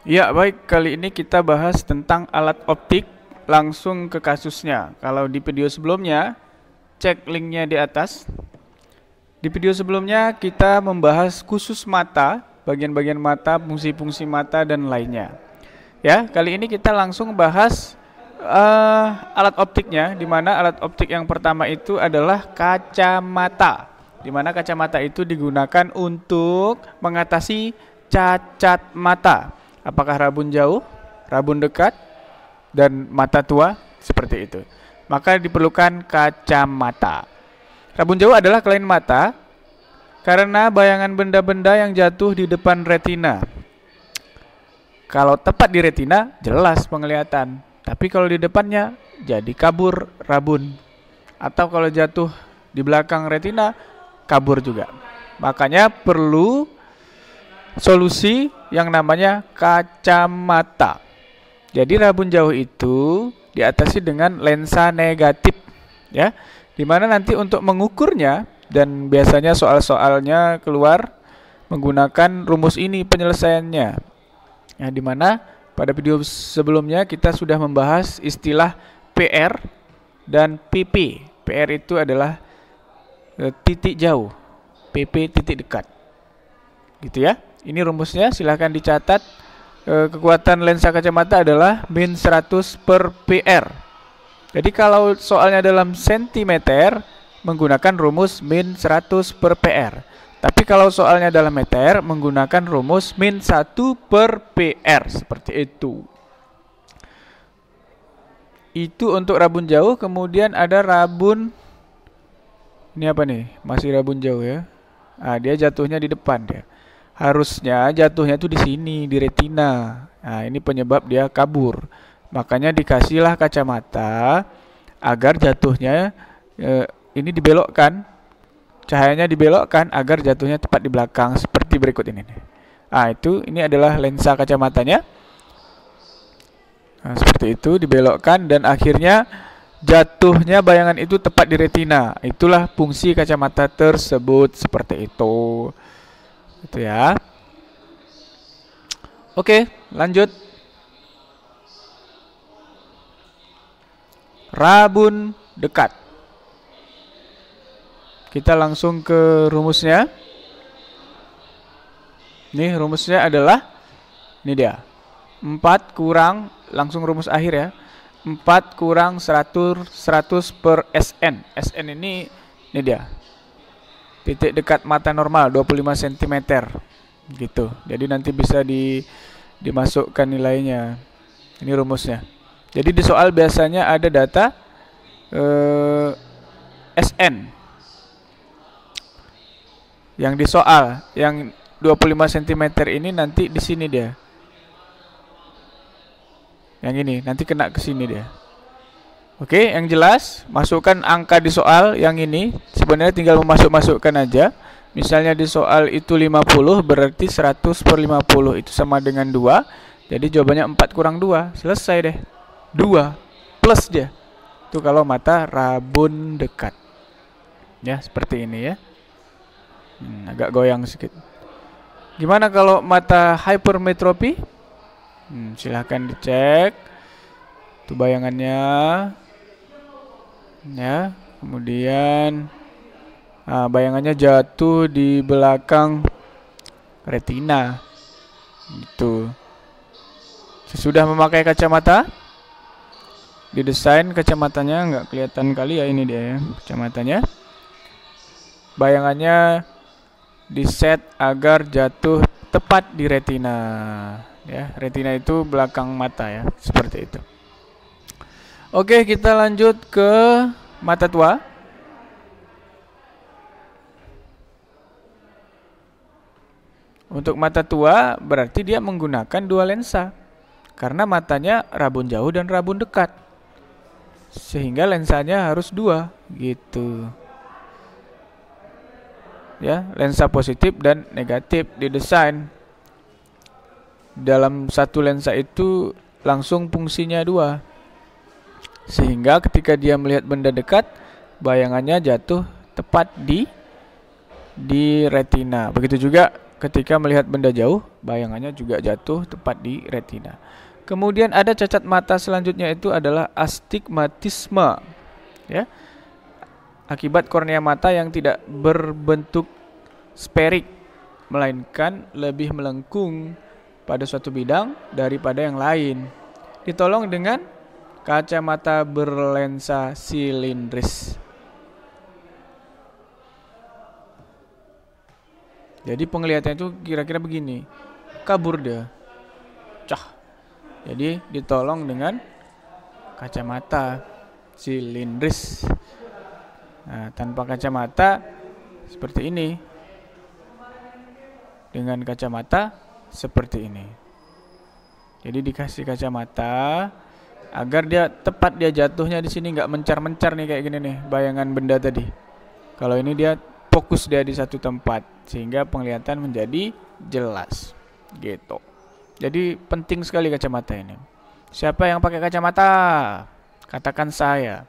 Ya, baik. Kali ini kita bahas tentang alat optik, langsung ke kasusnya. Kalau di video sebelumnya, cek linknya di atas. Di video sebelumnya kita membahas khusus mata, bagian-bagian mata, fungsi-fungsi mata dan lainnya. Ya, kali ini kita langsung bahas alat optiknya, di mana alat optik yang pertama itu adalah kacamata. Di mana kacamata itu digunakan untuk mengatasi cacat mata. Apakah rabun jauh, rabun dekat, dan mata tua, seperti itu. Maka diperlukan kacamata. Rabun jauh adalah kelainan mata karena bayangan benda-benda yang jatuh di depan retina. Kalau tepat di retina, jelas penglihatan. Tapi kalau di depannya, jadi kabur rabun. Atau kalau jatuh di belakang retina, kabur juga. Makanya perlu solusi yang namanya kacamata. Jadi rabun jauh itu diatasi dengan lensa negatif, ya. Dimana nanti untuk mengukurnya, dan biasanya soal-soalnya keluar menggunakan rumus ini penyelesaiannya. Ya, dimana pada video sebelumnya kita sudah membahas istilah PR dan PP. PR itu adalah titik jauh, PP titik dekat. Gitu ya. Ini rumusnya, silahkan dicatat. Kekuatan lensa kacamata adalah min 100 per PR. Jadi kalau soalnya dalam sentimeter, menggunakan rumus min 100 per PR. Tapi kalau soalnya dalam meter, menggunakan rumus min 1 per PR. Seperti itu. Itu untuk rabun jauh. Kemudian ada rabun, ini apa nih? Masih rabun jauh ya. Nah, dia jatuhnya di depan dia. Harusnya jatuhnya tuh di sini, di retina. Nah, ini penyebab dia kabur. Makanya dikasihlah kacamata agar jatuhnya ini dibelokkan. Cahayanya dibelokkan agar jatuhnya tepat di belakang seperti berikut ini. Nah, ini adalah lensa kacamatanya. Nah, seperti itu dibelokkan dan akhirnya jatuhnya bayangan itu tepat di retina. Itulah fungsi kacamata tersebut, seperti itu. Itu ya. Oke, lanjut. Rabun dekat. Kita langsung ke rumusnya. Nih rumusnya adalah, ini dia, 4 kurang, langsung rumus akhir ya, 4 kurang 100 per SN. SN ini dia, titik dekat mata normal 25 cm gitu. Jadi nanti bisa dimasukkan nilainya. Ini rumusnya. Jadi di soal biasanya ada data SN. Yang di soal yang 25 cm ini nanti di sini dia. Yang ini nanti kena ke sini dia. Oke, yang jelas masukkan angka di soal yang ini. Sebenarnya tinggal memasukkan aja. Misalnya di soal itu 50, berarti 100 per 50 itu sama dengan 2. Jadi jawabannya 4 kurang 2. Selesai deh. 2 plus dia. Itu kalau mata rabun dekat. Ya, seperti ini ya. Agak goyang sedikit. Gimana kalau mata hypermetropy? Silahkan dicek. Itu bayangannya. Ya, kemudian bayangannya jatuh di belakang retina. Gitu. Sesudah memakai kacamata, didesain kacamatanya, nggak kelihatan kali ya, ini dia ya, kacamatanya. Bayangannya diset agar jatuh tepat di retina. Ya, retina itu belakang mata ya, seperti itu. Oke, kita lanjut ke mata tua. Untuk mata tua berarti dia menggunakan dua lensa. Karena matanya rabun jauh dan rabun dekat. Sehingga lensanya harus 2 gitu. Ya, lensa positif dan negatif didesain. Dalam satu lensa itu langsung fungsinya 2. Sehingga ketika dia melihat benda dekat, bayangannya jatuh tepat di retina. Begitu juga ketika melihat benda jauh, bayangannya juga jatuh tepat di retina. Kemudian ada cacat mata selanjutnya itu adalah astigmatisme, ya. Akibat kornea mata yang tidak berbentuk sferik, melainkan lebih melengkung pada suatu bidang daripada yang lain. Ditolong dengan kacamata berlensa silindris. Jadi penglihatannya itu kira-kira begini, kabur dia, cah. Jadi ditolong dengan kacamata silindris. Nah, tanpa kacamata seperti ini, dengan kacamata seperti ini. Jadi dikasih kacamata agar dia tepat, dia jatuhnya di sini, nggak mencar-mencar nih kayak gini nih bayangan benda tadi. Kalau ini dia fokus dia di satu tempat sehingga penglihatan menjadi jelas gitu. Jadi penting sekali kacamata ini. Siapa yang pakai kacamata? Katakan saya.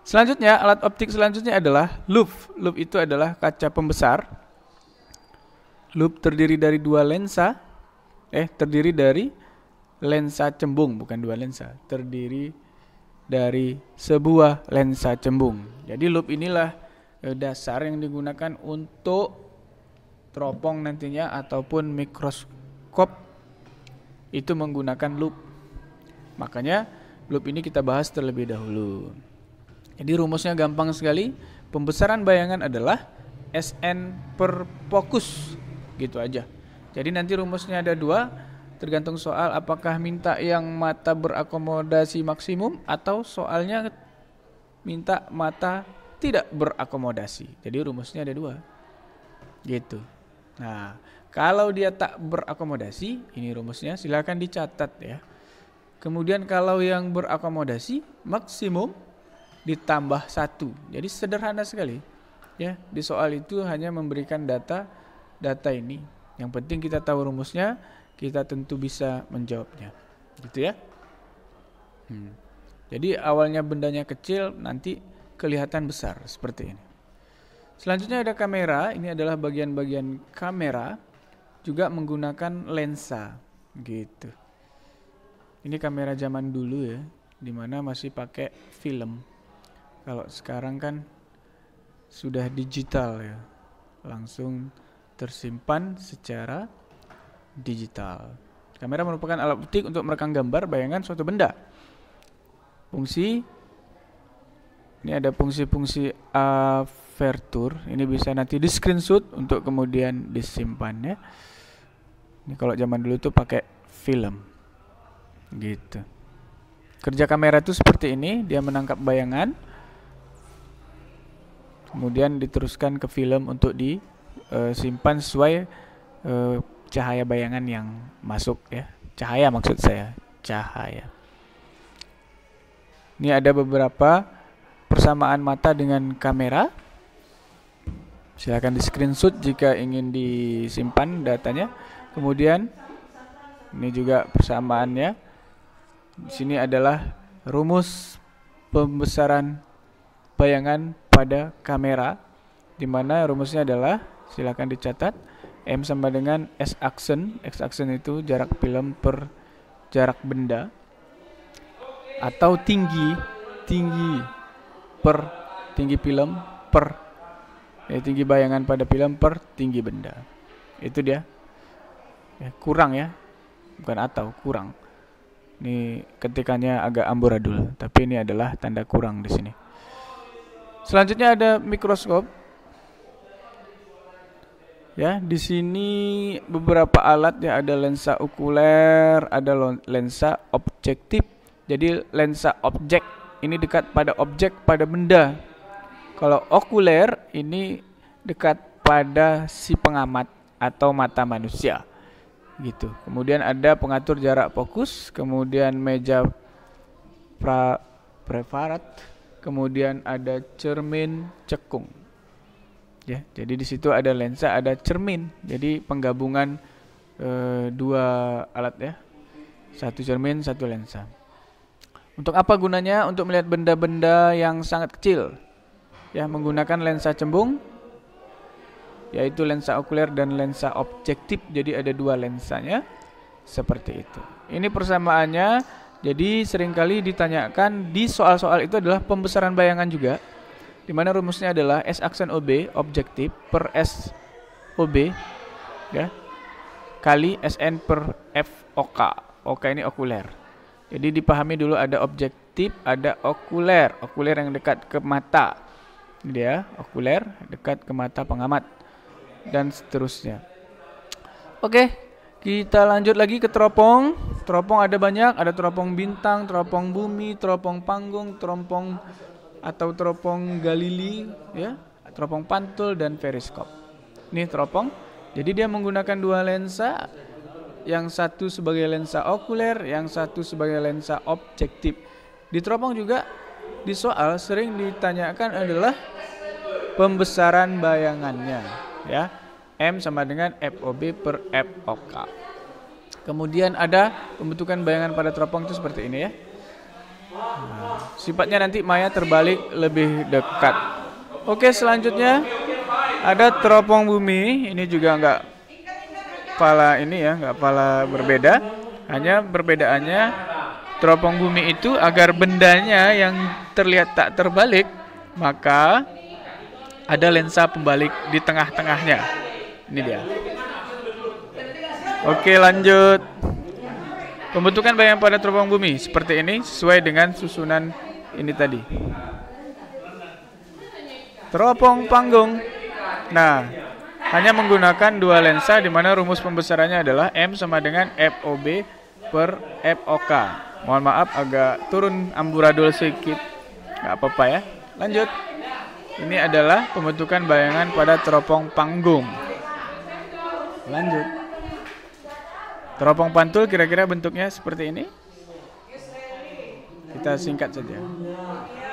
Selanjutnya, alat optik selanjutnya adalah loop. Loop itu adalah kaca pembesar. Loop terdiri dari lensa cembung, bukan dua lensa. Terdiri dari sebuah lensa cembung. Jadi loop inilah dasar yang digunakan untuk teropong nantinya ataupun mikroskop itu menggunakan loop. Makanya loop ini kita bahas terlebih dahulu. Jadi rumusnya gampang sekali. Pembesaran bayangan adalah SN per fokus. Gitu aja. Jadi nanti rumusnya ada dua, tergantung soal apakah minta yang mata berakomodasi maksimum atau soalnya minta mata tidak berakomodasi. Jadi rumusnya ada dua. Gitu. Nah, kalau dia tak berakomodasi, ini rumusnya silakan dicatat ya. Kemudian kalau yang berakomodasi maksimum ditambah 1. Jadi sederhana sekali. Ya, di soal itu hanya memberikan data ini. Yang penting kita tahu rumusnya, kita tentu bisa menjawabnya. Gitu ya. Jadi awalnya bendanya kecil, nanti kelihatan besar seperti ini. Selanjutnya ada kamera. Ini adalah bagian-bagian kamera, juga menggunakan lensa gitu. Ini kamera zaman dulu ya, dimana masih pakai film. Kalau sekarang kan sudah digital ya, langsung tersimpan secara digital. Kamera merupakan alat optik untuk merekam gambar bayangan suatu benda. Ini ada fungsi-fungsi aperture. Ini bisa nanti di screenshot untuk kemudian disimpan ya. Ini kalau zaman dulu tuh pakai film. Gitu. Kerja kamera itu seperti ini, dia menangkap bayangan, kemudian diteruskan ke film untuk disimpan sesuai cahaya bayangan yang masuk ya. Cahaya maksud saya, cahaya. Ini ada beberapa persamaan mata dengan kamera. Silakan di screenshot jika ingin disimpan datanya. Kemudian ini juga persamaannya. Di sini adalah rumus pembesaran bayangan pada kamera, di mana rumusnya adalah, silakan dicatat, M sama dengan S aksen. X aksen itu jarak film per jarak benda, atau tinggi film per tinggi bayangan pada film per tinggi benda. Itu dia. Kurang ya, bukan atau, kurang. Ini ketikannya agak amburadul, tapi ini adalah tanda kurang di sini. Selanjutnya ada mikroskop. Ya, di sini beberapa alat ya, ada lensa okuler, ada lensa objektif. Jadi lensa objek ini dekat pada objek, pada benda. Kalau okuler ini dekat pada si pengamat atau mata manusia. Gitu. Kemudian ada pengatur jarak fokus, kemudian meja preparat, kemudian ada cermin cekung. Ya, jadi di situ ada lensa, ada cermin. Jadi penggabungan dua alat ya. Satu cermin, satu lensa. Untuk apa gunanya? Untuk melihat benda-benda yang sangat kecil. Ya, menggunakan lensa cembung. yaitu lensa okuler dan lensa objektif. Jadi ada dua lensanya seperti itu. Ini persamaannya. Jadi seringkali ditanyakan di soal-soal itu adalah pembesaran bayangan juga, di mana rumusnya adalah S aksen OB objektif per S OB ya kali SN per F OK. OK ini okuler. Jadi dipahami dulu ada objektif, ada okuler. Okuler yang dekat ke mata. Ini dia, okuler dekat ke mata pengamat dan seterusnya. Oke, kita lanjut lagi ke teropong. Teropong ada banyak, ada teropong bintang, teropong bumi, teropong panggung, teropong atau teropong Galilei ya, teropong pantul dan periskop. Ini teropong. Jadi dia menggunakan dua lensa, yang satu sebagai lensa okuler, yang satu sebagai lensa objektif. Di teropong juga di soal sering ditanyakan adalah pembesaran bayangannya ya. M sama dengan FOB per FOK. Kemudian ada pembentukan bayangan pada teropong itu seperti ini ya. Sifatnya nanti maya terbalik lebih dekat. Oke, selanjutnya ada teropong bumi. Ini juga enggak pala ini ya, enggak pala berbeda. Hanya perbedaannya teropong bumi itu agar bendanya yang terlihat tak terbalik, maka ada lensa pembalik di tengah-tengahnya. Ini dia. Oke, lanjut. Pembentukan bayangan pada teropong bumi seperti ini sesuai dengan susunan ini tadi. Teropong panggung. Nah, hanya menggunakan dua lensa di mana rumus pembesarannya adalah M sama dengan FOB per FOK. Mohon maaf agak turun amburadul sedikit. Nggak apa-apa ya. Lanjut. Ini adalah pembentukan bayangan pada teropong panggung. Lanjut. Teropong pantul kira-kira bentuknya seperti ini. Kita singkat saja.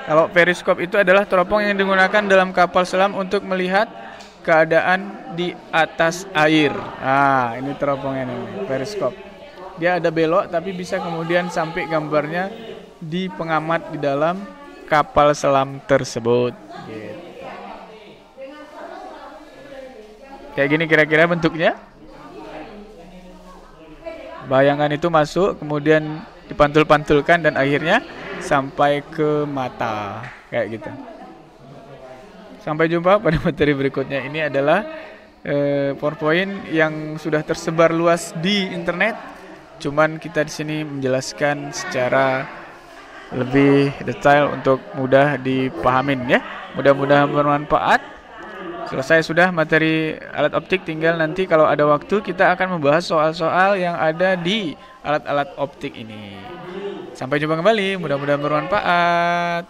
Kalau periskop itu adalah teropong yang digunakan dalam kapal selam untuk melihat keadaan di atas air. Ah, ini teropongnya nih, periskop. Dia ada belok tapi bisa kemudian sampai gambarnya di pengamat di dalam kapal selam tersebut. Gitu. Kayak gini kira-kira bentuknya. Bayangan itu masuk, kemudian dipantul-pantulkan dan akhirnya sampai ke mata. Kayak gitu. Sampai jumpa pada materi berikutnya. Ini adalah PowerPoint yang sudah tersebar luas di internet. Cuman kita di sini menjelaskan secara lebih detail untuk mudah dipahamin ya. Mudah-mudahan bermanfaat. Selesai sudah materi alat optik, tinggal nanti kalau ada waktu kita akan membahas soal-soal yang ada di alat-alat optik ini. Sampai jumpa kembali, mudah-mudahan bermanfaat.